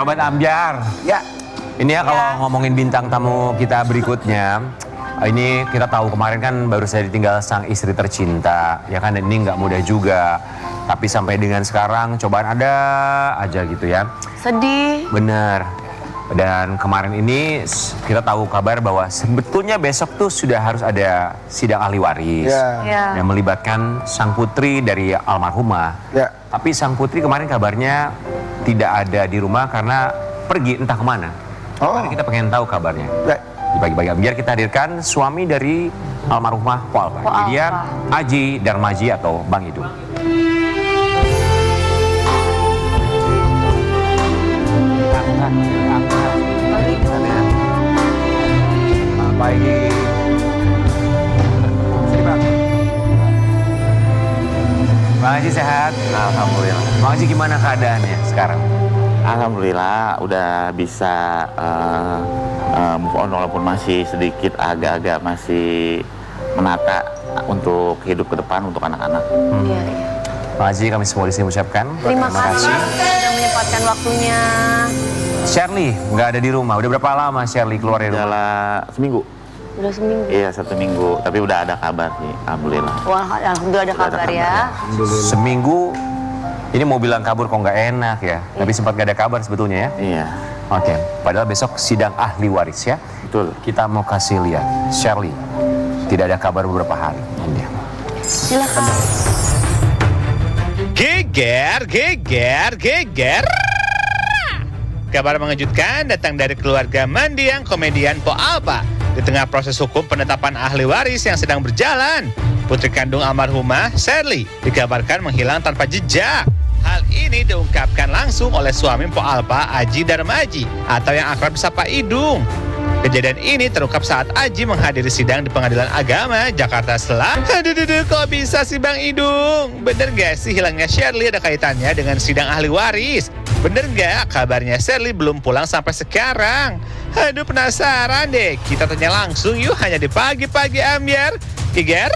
Sahabat Ambyar. Ya. Ini ya kalau ngomongin bintang tamu kita berikutnya. Ini kita tahu kemarin kan baru saja ditinggal sang istri tercinta. Ya kan, ini nggak mudah juga. Tapi sampai dengan sekarang cobaan ada aja gitu ya. Sedih. Bener. Dan kemarin ini kita tahu kabar bahwa sebetulnya besok tuh sudah harus ada sidang ahli waris. Ya. Yang melibatkan sang putri dari almarhumah. Ya. Tapi sang putri kemarin kabarnya tidak ada di rumah karena pergi entah kemana. Mari kita pengen tahu kabarnya. Ya. Di pagi-pagi biar kita hadirkan suami dari almarhumah Po Alpa. Ini dia Aji Darmaji atau Bang Idung. Pagi. Bang Aji sehat? Alhamdulillah. Bang Aji gimana keadaannya sekarang? Alhamdulillah udah bisa move on walaupun masih sedikit agak-agak masih menata untuk hidup ke depan untuk anak-anak. Iya, iya. Bang Aji kami semua di sini mengucapkan Terima kasih sudah menyempatkan waktunya. Shirley nggak ada di rumah. Udah berapa lama Shirley keluar dari rumah? Udah seminggu. Udah seminggu. Iya 1 minggu. Tapi udah ada kabar sih. Alhamdulillah. Wah, alhamdulillah ada Udah ada kabar ya. Seminggu. Ini mau bilang kabur kok nggak enak ya. Tapi sempat nggak ada kabar sebetulnya ya. Iya. Oke. Padahal besok sidang ahli waris ya. Betul. Kita mau kasih lihat Shirley tidak ada kabar beberapa hari. Ini dia. Silakan. Geger, geger, geger. Kabar mengejutkan datang dari keluarga mendiang komedian Po Alpa. Di tengah proses hukum penetapan ahli waris yang sedang berjalan, putri kandung almarhumah Shirley dikabarkan menghilang tanpa jejak. Hal ini diungkapkan langsung oleh suami Po Alpa, Aji Darmaji, atau yang akrab disapa Idung. Kejadian ini terungkap saat Aji menghadiri sidang di Pengadilan Agama Jakarta Selatan. Aduh, kok bisa sih Bang Idung? Bener gak sih hilangnya Shirley ada kaitannya dengan sidang ahli waris? Bener gak kabarnya Shirley belum pulang sampai sekarang? Aduh, penasaran deh. Kita tanya langsung yuk hanya di pagi-pagi Ambyar. Geger.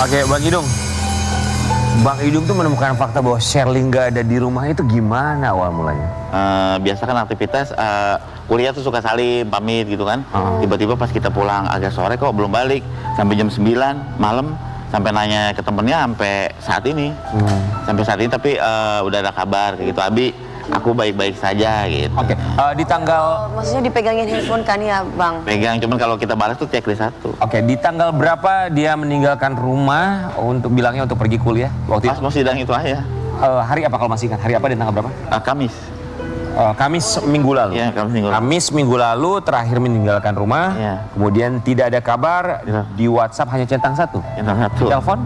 Oke, Bang Idung. Bang Idung tuh menemukan fakta bahwa Shirley nggak ada di rumah itu gimana awal mulanya? Biasa kan aktivitas kuliah tuh suka salim, pamit gitu kan. Tiba-tiba pas kita pulang agak sore kok belum balik. Sampai jam 9 malam. Sampai nanya ke temennya sampai saat ini. Sampai saat ini tapi udah ada kabar kayak gitu. Abi, aku baik-baik saja gitu. Oke, di tanggal... Maksudnya dipegangin handphone kan ya Bang? Pegang, cuman kalau kita balas tuh checklist 1. Oke, di tanggal berapa dia meninggalkan rumah untuk bilangnya untuk pergi kuliah? Waktu Pas itu? mau sidang itu aja. Hari apa kalau masih ingat? Hari apa dan tanggal berapa? Kamis. Kamis minggu lalu. Iya, Kamis minggu lalu. Kamis minggu lalu terakhir meninggalkan rumah. Iya. Kemudian tidak ada kabar. Iya. Di WhatsApp hanya centang 1. Centang 1. Telepon?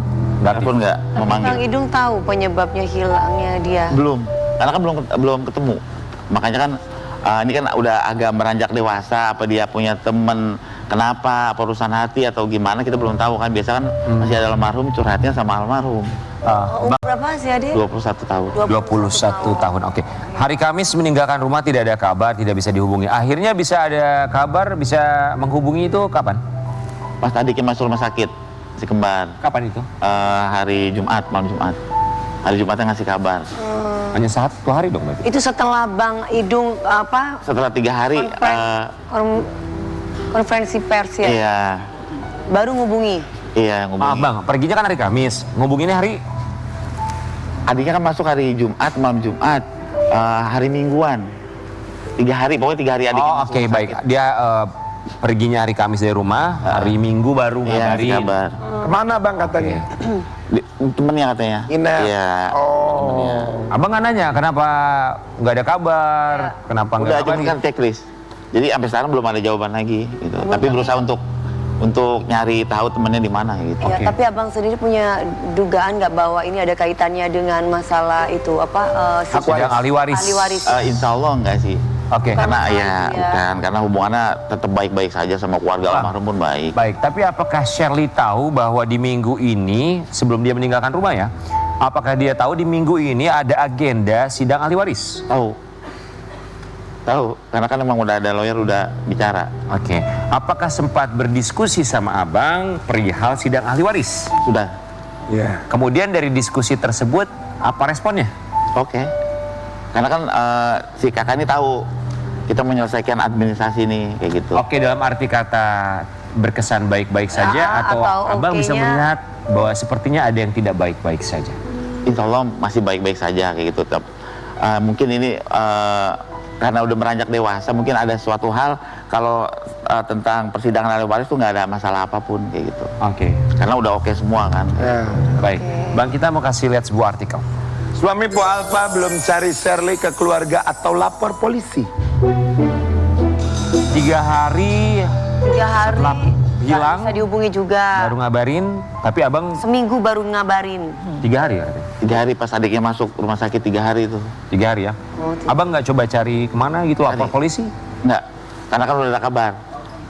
Nggak aktif. Telepon nggak Tapi memanggil. Bang Idung tahu penyebabnya hilangnya dia. Belum. Karena kan belum ketemu. Makanya kan ini kan udah agak beranjak dewasa. Apa dia punya temen? Kenapa? Apa urusan hati atau gimana? Kita belum tahu kan. Biasa kan masih ada almarhum curhatnya sama almarhum. Umur berapa sih adik? 21 tahun. 21 tahun, oke. Hari Kamis meninggalkan rumah tidak ada kabar, tidak bisa dihubungi. Akhirnya bisa ada kabar, bisa menghubungi itu kapan? Pas adiknya masuk rumah sakit, si kembar. Kapan itu? Hari Jumat, malam Jumat. Hari Jumatnya ngasih kabar. Hanya 1 hari dong berarti? Itu setelah Bang Idung apa? Setelah 3 hari, Konferensi pers ya? iya, Baru ngubungi? iya ngomongin. Bang, perginya kan hari Kamis, ngubunginnya hari... Adiknya kan masuk hari Jumat, malam Jumat, hari Mingguan. 3 hari, pokoknya 3 hari adiknya Oh masuk oke, rumah baik. sakit. Dia perginya hari Kamis dari rumah, hari Minggu baru Iya, ngasih ngabarin. kabar. Kemana Bang katanya? Temennya katanya. Nginep. Iya. Oh. Abang nggak nanya kenapa nggak ada kabar, kenapa nggak Udah, cuma kabarin? kan checklist. Jadi sampai sekarang belum ada jawaban lagi gitu. Tapi berusaha untuk nyari tahu temennya di mana gitu. Ya, Oke. tapi abang sendiri punya dugaan nggak bahwa ini ada kaitannya dengan masalah itu apa? Sidang ahli waris. Ahli waris. Insya Allah enggak sih. Oke. Karena Bukan ya masalah, bukan, karena hubungannya tetap baik-baik saja sama keluarga almarhum pun baik. Baik, tapi apakah Shirley tahu bahwa di minggu ini sebelum dia meninggalkan rumah ya, apakah dia tahu di minggu ini ada agenda sidang ahli waris? Tahu, karena kan emang udah ada lawyer udah bicara. Oke. Apakah sempat berdiskusi sama abang perihal sidang ahli waris? Sudah. Iya. Kemudian dari diskusi tersebut, apa responnya? Oke. Karena kan si kakak ini tahu kita menyelesaikan administrasi nih kayak gitu. Oke, dalam arti kata berkesan baik-baik saja atau abang bisa okenya. melihat bahwa sepertinya ada yang tidak baik-baik saja? Insya Allah masih baik-baik saja kayak gitu. Mungkin ini karena udah beranjak dewasa, mungkin ada suatu hal kalau tentang persidangan ahli waris tuh nggak ada masalah apapun kayak gitu. Oke, Karena udah oke semua kan. Ya. baik. Bang, kita mau kasih lihat sebuah artikel. Suami Po Alfa belum cari Shirley ke keluarga atau lapor polisi. 3 hari 3 hari Setelah nggak hilang, bisa dihubungi juga. baru ngabarin, tapi abang Seminggu baru ngabarin. 3 hari ya? 3 hari pas adiknya masuk rumah sakit 3 hari itu. 3 hari ya? Oh, Abang nggak coba cari kemana gitu, lapor Cari. polisi? Enggak, karena kan udah ada kabar.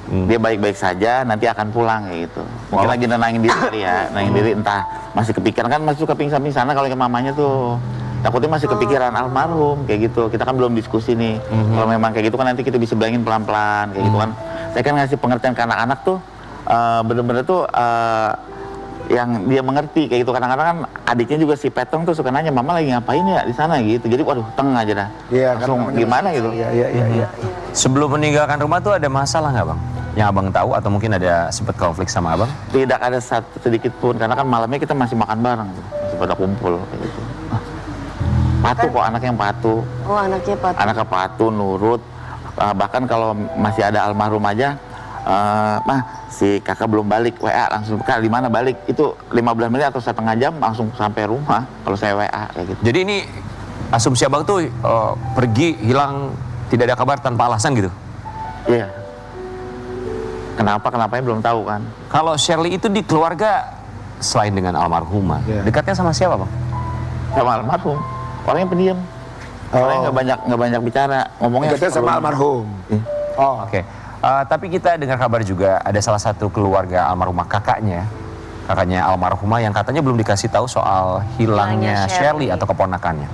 Dia baik-baik saja, nanti akan pulang kayak gitu. Mungkin Oh. lagi nenangin diri kali ya, nenangin diri entah masih kepikiran kan masih suka pingsan sana kalau ke mamanya tuh. Takutnya masih kepikiran almarhum kayak gitu. Kita kan belum diskusi nih. Kalau memang kayak gitu kan nanti kita bisa bilangin pelan-pelan kayak gitu kan. Saya kan ngasih pengertian ke anak-anak tuh bener-bener tuh yang dia mengerti kayak gitu. Kadang-kadang kan adiknya juga si Petong tuh suka nanya, mama lagi ngapain ya di sana gitu. Jadi waduh teng aja dah. Iya, Langsung karena gimana gitu. Iya. Sebelum meninggalkan rumah tuh ada masalah nggak bang? Yang abang tahu atau mungkin ada sempat konflik sama abang? Tidak ada satu sedikit pun karena kan malamnya kita masih makan bareng tuh. Masih pada kumpul kayak gitu. Patuh kok anak yang patuh. Oh, anaknya Pak. Anaknya patuh, nurut. Bahkan kalau masih ada almarhum aja, mah si kakak belum balik, WA langsung, kak di mana balik? Itu 15 menit atau setengah jam langsung sampai rumah kalau saya WA kayak gitu. Jadi ini asumsi abang tuh pergi, hilang, tidak ada kabar tanpa alasan gitu? Iya. Kenapanya belum tahu kan. Kalau Shirley itu di keluarga selain dengan almarhumah, Iya. dekatnya sama siapa bang? Sama almarhum. Orangnya pendiam. Orangnya nggak banyak bicara. Ngomongnya Dekatnya sama almarhum. Iya. Oh. Oke, tapi kita dengar kabar juga ada salah satu keluarga almarhumah kakaknya almarhumah yang katanya belum dikasih tahu soal hilangnya Hilangnya Shirley Shirley. atau keponakannya.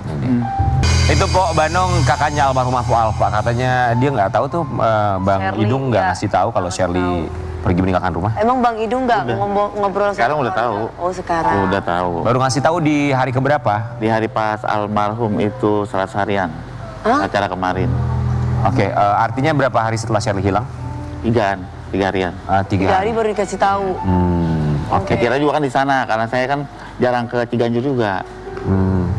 Itu Po Banong, kakaknya almarhumah Po Alfa, katanya dia nggak tahu tuh Bang Shirley, Idung nggak ya. ngasih tahu kalau Shirley pergi meninggalkan rumah. Emang Bang Idung nggak Udah. ngobrol sama Sekarang udah keluarga? tahu. Oh, sekarang. Udah tahu. Baru ngasih tahu di hari keberapa? Di hari pas almarhum itu 100 harian. Hah? Acara kemarin. Oke, artinya berapa hari setelah Shirley hilang? 3 harian. 3 3 hari baru dikasih tahu. Oke. Saya kira juga kan di sana karena saya kan jarang ke Ciganjur juga.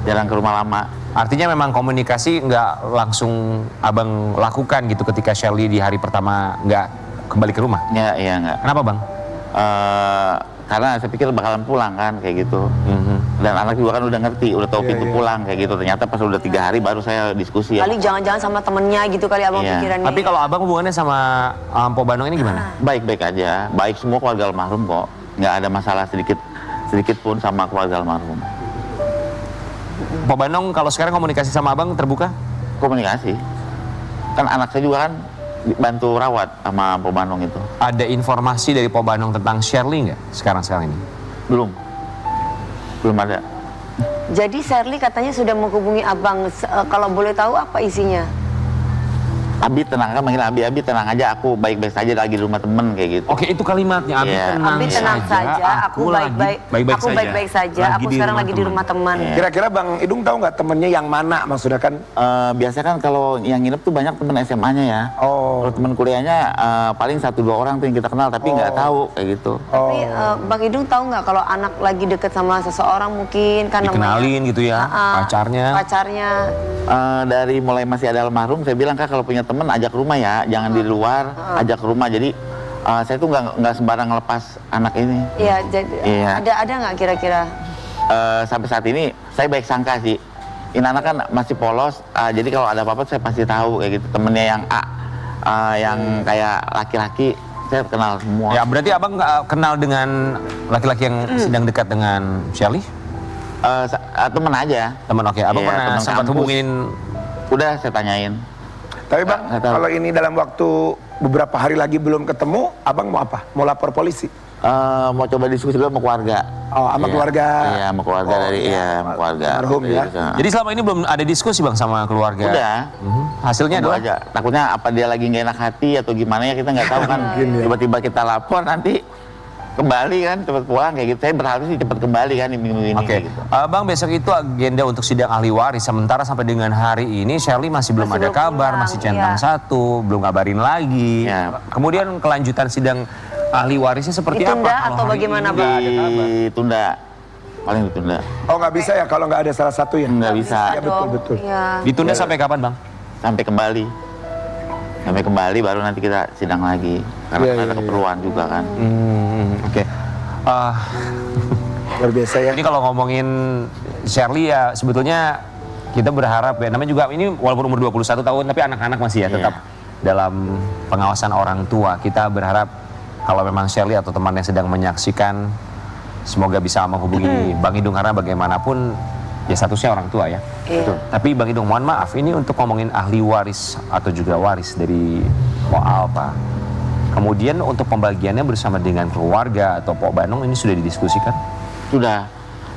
Jarang ke rumah lama. Artinya memang komunikasi nggak langsung abang lakukan gitu ketika Shirley di hari pertama nggak kembali ke rumah. Ya, iya enggak. Kenapa bang? Karena saya pikir bakalan pulang kan kayak gitu. Dan anak juga kan udah ngerti, udah tahu pintu pulang kayak gitu. Ternyata pas udah 3 hari baru saya diskusi. Kali jangan-jangan sama temennya gitu kali abang Iya. pikirannya. Tapi kalau abang hubungannya sama Po Banong ini gimana? Baik-baik aja, baik semua keluarga almarhum kok. Nggak ada masalah sedikit pun sama keluarga almarhum. Po Banong kalau sekarang komunikasi sama abang terbuka? Komunikasi. Kan anak saya juga kan bantu rawat sama Po Banong itu. Ada informasi dari Po Banong tentang Shirley nggak sekarang ini? Belum ada. Jadi Shirley katanya sudah menghubungi abang. Kalau boleh tahu apa isinya? Abi tenang kan manggil Abi tenang aja, aku baik-baik saja lagi di rumah temen kayak gitu. Oke, itu kalimatnya. Abi Iya. tenang, Abi tenang saja, aku baik-baik saja. Aku sekarang lagi di rumah teman. Iya. Kira-kira Bang Idung tahu nggak temennya yang mana maksudnya kan? Biasanya kan kalau yang nginep tuh banyak temen SMA-nya ya. Oh. Kalau temen kuliahnya paling 1-2 orang tuh yang kita kenal tapi nggak tahu kayak gitu. Tapi Bang Idung tahu nggak kalau anak lagi deket sama seseorang mungkin kan Dikenalin gitu ya, Ah, pacarnya. Pacarnya. Dari mulai masih ada almarhum saya bilang, kak kalau punya temen ajak ke rumah ya, jangan di luar, ajak ke rumah. Jadi saya tuh nggak sembarang ngelepas anak ini. Iya, jadi Iya. ada nggak kira-kira? Sampai saat ini saya baik sangka sih. Ini anak kan masih polos, jadi kalau ada apa-apa saya pasti tahu kayak gitu. Temennya yang yang kayak laki-laki saya kenal semua. Ya berarti abang kenal dengan laki-laki yang sedang dekat dengan Shirley? Temen aja. Teman, oke. Abang Iya, pernah teman sempat kampus. hubungin? Udah saya tanyain. Tapi Bang, nggak tahu. kalau ini dalam waktu beberapa hari lagi belum ketemu, Abang mau apa? Mau lapor polisi? Mau coba diskusi dulu sama keluarga. Oh, sama Iya. keluarga. Iya, sama keluarga Oh, dari iya. sama keluarga. Almarhum ya. Jadi selama ini belum ada diskusi bang sama keluarga? Udah. Hasilnya Tunggu adalah? aja. Takutnya apa dia lagi nggak enak hati atau gimana ya kita nggak tahu kan. Mungkin ya. Tiba-tiba kita lapor nanti kembali kan, cepat pulang kayak gitu. Saya berharap sih cepat kembali kan di minggu ini. Oke, kayak gitu. Bang, besok itu agenda untuk sidang ahli waris. Sementara sampai dengan hari ini Shirley masih belum ada Masih belum kabar, pulang, masih centang iya. satu, belum ngabarin lagi. Ya. Kemudian kelanjutan sidang ahli warisnya seperti Ditunda apa? Kalau atau hari bagaimana, ini Bang? nggak ada kabar. Ditunda, paling ditunda. Oh nggak bisa ya kalau nggak ada salah satu ya? Nggak bisa. Ya betul. Iya. Ditunda sampai kapan, Bang? Sampai kembali. Sampai kembali baru nanti kita sidang lagi. Karena Iya, ada iya, keperluan juga kan. Oke. Luar biasa ya. Ini kalau ngomongin Shirley ya sebetulnya kita berharap ya, namanya juga ini walaupun umur 21 tahun tapi anak-anak masih ya Iya. tetap dalam pengawasan orang tua. Kita berharap kalau memang Shirley atau teman yang sedang menyaksikan semoga bisa menghubungi Bang Idung karena bagaimanapun ya statusnya orang tua ya. Iya. Betul. Tapi Bang Idung mohon maaf ini untuk ngomongin ahli waris atau juga waris dari Pok Alpa. Kemudian untuk pembagiannya bersama dengan keluarga atau Pok Banung ini sudah didiskusikan? Sudah.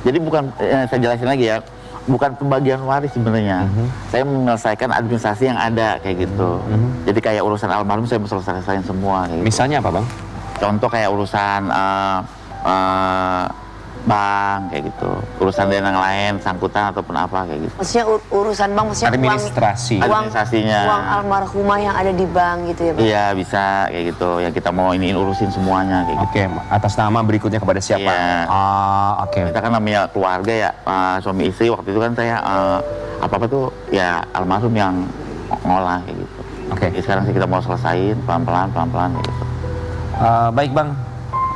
Jadi bukan, saya jelasin lagi ya, bukan pembagian waris sebenarnya. Saya menyelesaikan administrasi yang ada kayak gitu. Jadi kayak urusan almarhum saya selesaikan semua. Kayak gitu. Misalnya apa, Bang? Contoh kayak urusan bank kayak gitu, urusan dan yang lain, sangkutan ataupun apa kayak gitu. Maksudnya urusan bank, maksudnya Administrasi. Administrasinya. uang almarhumah yang ada di bank gitu ya, Bang? Iya bisa kayak gitu, yang kita mau iniin urusin semuanya kayak gitu. Oke, atas nama berikutnya kepada siapa? Iya. Oke. Kita kan namanya keluarga ya, suami istri waktu itu kan saya apa-apa tuh ya almarhum yang ngolah kayak gitu. Oke. Jadi sekarang sih kita mau selesain pelan-pelan kayak gitu. Baik, Bang.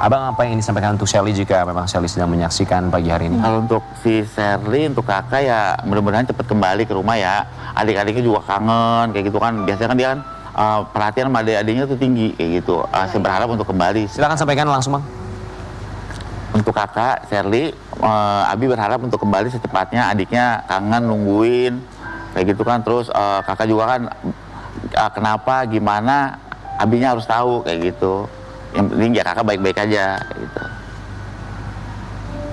Abang apa yang ingin disampaikan untuk Shirley jika memang Shirley sedang menyaksikan pagi hari ini? Kalau untuk si Shirley, untuk kakak ya mudah-mudahan cepat kembali ke rumah ya. Adik-adiknya juga kangen kayak gitu kan. Biasanya kan dia kan perhatian sama adik-adiknya tuh tinggi kayak gitu. Saya berharap untuk kembali. Silakan sampaikan langsung, Bang. Untuk kakak Shirley, Abi berharap untuk kembali secepatnya. Adiknya kangen nungguin kayak gitu kan. Terus kakak juga kan kenapa gimana Abinya harus tahu kayak gitu. Yang penting ya kakak baik-baik aja kayak gitu.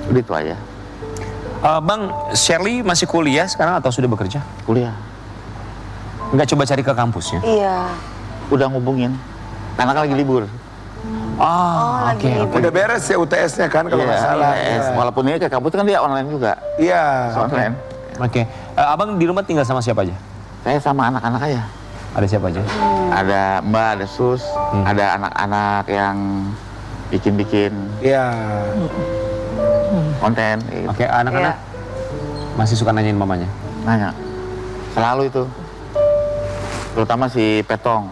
Udah itu aja. Bang, Shirley masih kuliah sekarang atau sudah bekerja? Kuliah. Nggak coba cari ke kampusnya? Iya. Udah ngubungin. Karena kan lagi libur. lagi libur. Udah beres ya UTS-nya kan kalau nggak salah. Iya. Walaupun ini ke kampus kan dia online juga. Iya. Online. Oke. Abang di rumah tinggal sama siapa aja? Saya sama anak-anak aja. Ada siapa aja? Ada Mbak, ada Sus, ada anak-anak yang bikin-bikin Iya. konten. Gitu. Oke, anak-anak masih suka nanyain mamanya? Nanya. Selalu itu. Terutama si Petong.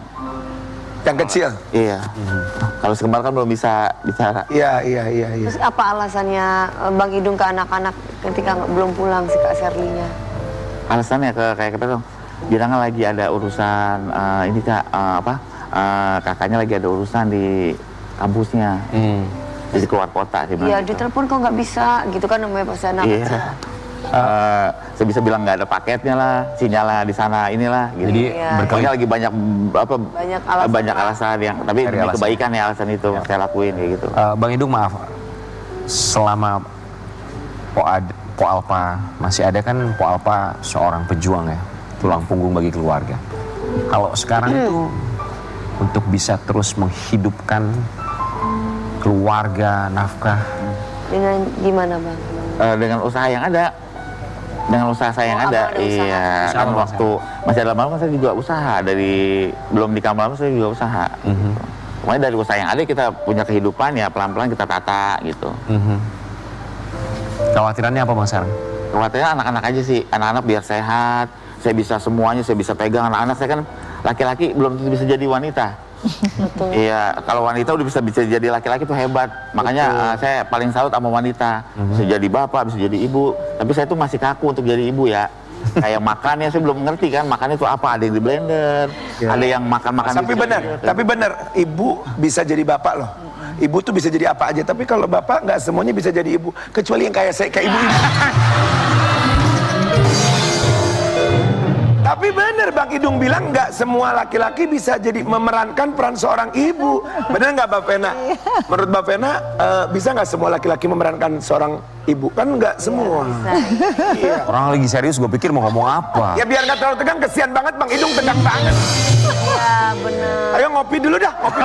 Yang kecil. Iya. Kalau si Kembar kan belum bisa bicara. Iya. Terus apa alasannya Bang Idung ke anak-anak ketika belum pulang si Kak Shirley-nya? Alasannya kayak ke Petong. Dia kan lagi ada urusan ini Kak, kakaknya lagi ada urusan di kampusnya. Jadi keluar kota sih. Iya, di telepon kok nggak bisa gitu kan namanya pas anak Iya. kecil. Saya bisa bilang nggak ada paketnya lah, sinyalnya di sana inilah. Gitu. Jadi Iya. Pokoknya lagi banyak Banyak alasan. yang tapi Cari demi alasan. kebaikan ya alasan itu saya lakuin kayak gitu. Bang Idung maaf, selama Pok Alpa masih ada kan Pok Alpa seorang pejuang ya, tulang punggung bagi keluarga. Kalau sekarang itu untuk bisa terus menghidupkan keluarga, nafkah, Dengan gimana, Bang? Dengan usaha yang ada, dengan usaha saya yang Oh, ada, Abang ada usaha. iya. Usaha Kan apa, waktu masih ada lama saya juga usaha dari belum di kamar saya juga usaha. Pokoknya dari usaha yang ada kita punya kehidupan ya pelan-pelan kita tata gitu. Khawatirannya apa Bang sekarang? Khawatirnya anak-anak aja sih, anak-anak biar sehat, saya bisa semuanya, saya bisa pegang anak-anak. Saya kan laki-laki belum tentu bisa jadi wanita. Betul. Iya, kalau wanita udah bisa jadi laki-laki tuh hebat. Makanya saya paling salut sama wanita. Bisa jadi bapak, bisa jadi ibu. Tapi saya tuh masih kaku untuk jadi ibu ya. Kayak makannya saya belum ngerti kan, makannya tuh apa? Ada yang di blender, ada yang makan-makan. Tapi benar, ibu bisa jadi bapak loh. Ibu tuh bisa jadi apa aja, tapi kalau bapak nggak semuanya bisa jadi ibu, kecuali yang kayak saya, kayak ibu. Tapi benar Bang Idung bilang nggak semua laki-laki bisa jadi memerankan peran seorang ibu. Benar nggak Mbak Vena? Menurut Mbak Vena, bisa nggak semua laki-laki memerankan seorang ibu. Kan nggak semua. Iya. Orang lagi serius, gue pikir mau ngomong apa. Ya biar nggak terlalu tegang, kesian banget Bang Idung tegang banget. Iya, bener. Ayo ngopi dulu dah, ngopi.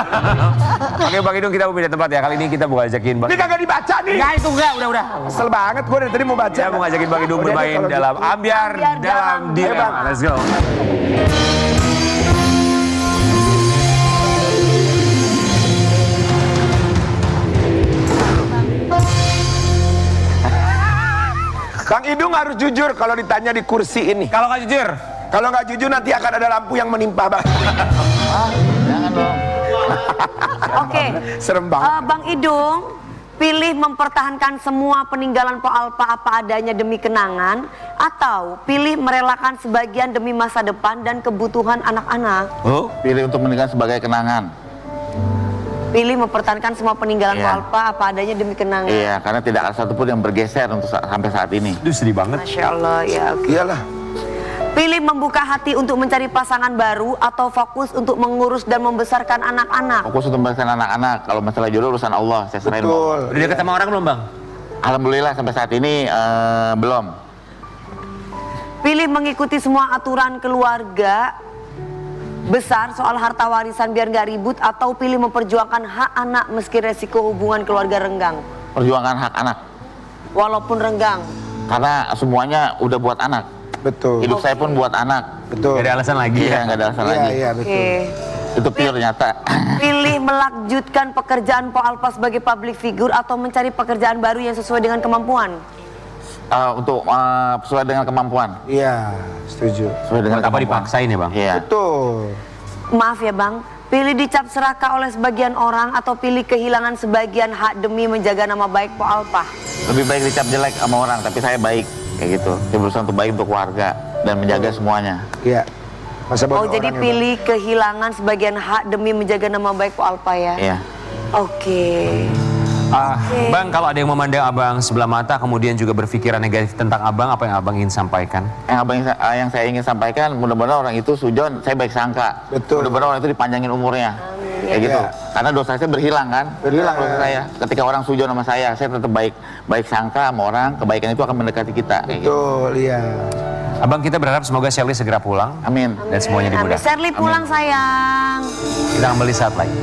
Oke Bang Idung, kita mau pindah tempat ya. Kali ini kita mau ngajakin Bang. Ini kagak dibaca nih. Enggak, itu enggak, udah. Kesel banget gue dari tadi mau baca. Saya mau ngajakin Bang Idung Udah deh, bermain kalau gitu. dalam Ambiar dalam Dalam. Diam. Ayo, Bang. Let's go. Bang Idung harus jujur kalau ditanya di kursi ini. Kalau nggak jujur, Kalau nggak jujur nanti akan ada lampu yang menimpa Bang. Jangan dong. Oke. Serem banget. Bang Idung, pilih mempertahankan semua peninggalan Po Alpa apa adanya demi kenangan, atau pilih merelakan sebagian demi masa depan dan kebutuhan anak-anak. oh, Pilih untuk meninggalkan sebagai kenangan. Pilih mempertahankan semua peninggalan Po Iya. Alpa apa adanya demi kenangan. Iya, karena tidak ada satupun yang bergeser untuk sampai saat ini. itu sedih banget. Masya Allah, ya. Oke. Iyalah. Pilih membuka hati untuk mencari pasangan baru atau fokus untuk mengurus dan membesarkan anak-anak. Fokus untuk membesarkan anak-anak. Kalau masalah jodoh urusan Allah, saya serahin. Bang. Betul. Udah deket sama orang belum Bang? Alhamdulillah sampai saat ini belum. Pilih mengikuti semua aturan keluarga besar soal harta warisan biar nggak ribut, atau pilih memperjuangkan hak anak meski resiko hubungan keluarga renggang. Perjuangan hak anak. Walaupun renggang. Karena semuanya udah buat anak. Betul. Hidup saya pun buat anak. Betul. Gak ada alasan lagi Iya, ya. nggak ada alasan Iya, lagi. iya Oke. betul. Itu pure nyata. Pilih melanjutkan pekerjaan Po Alpa sebagai public figure atau mencari pekerjaan baru yang sesuai dengan kemampuan. Untuk sesuai dengan kemampuan. Iya, setuju. Sesuai dengan Buat apa kemampuan. dipaksain ya Bang? Iya. Betul. Maaf ya Bang, pilih dicap serakah oleh sebagian orang atau pilih kehilangan sebagian hak demi menjaga nama baik Po Alpa. Lebih baik dicap jelek sama orang, tapi saya baik. Kayak gitu. Saya berusaha untuk baik untuk keluarga dan menjaga semuanya. Iya. Masa Oh, bodoh jadi orang ya, pilih kehilangan sebagian hak demi menjaga nama baik Po Alpa ya? Iya. Oke. Bang, kalau ada yang memandang Abang sebelah mata kemudian juga berpikiran negatif tentang Abang, apa yang Abang ingin sampaikan? Yang saya ingin sampaikan, mudah-mudahan orang itu sujon, saya baik sangka. Betul. Mudah-mudahan orang itu dipanjangin umurnya. Kayak gitu. Iya. Karena dosa saya berhilang kan? Berhilang dosa saya. Ketika orang sujon sama saya tetap baik sangka sama orang, kebaikan itu akan mendekati kita. Kayak gitu. Betul, iya. Abang, kita berharap semoga Sherly segera pulang Amin. dan semuanya Amin. dimudahkan. Sherly pulang sayang. Kita kembali saat lagi.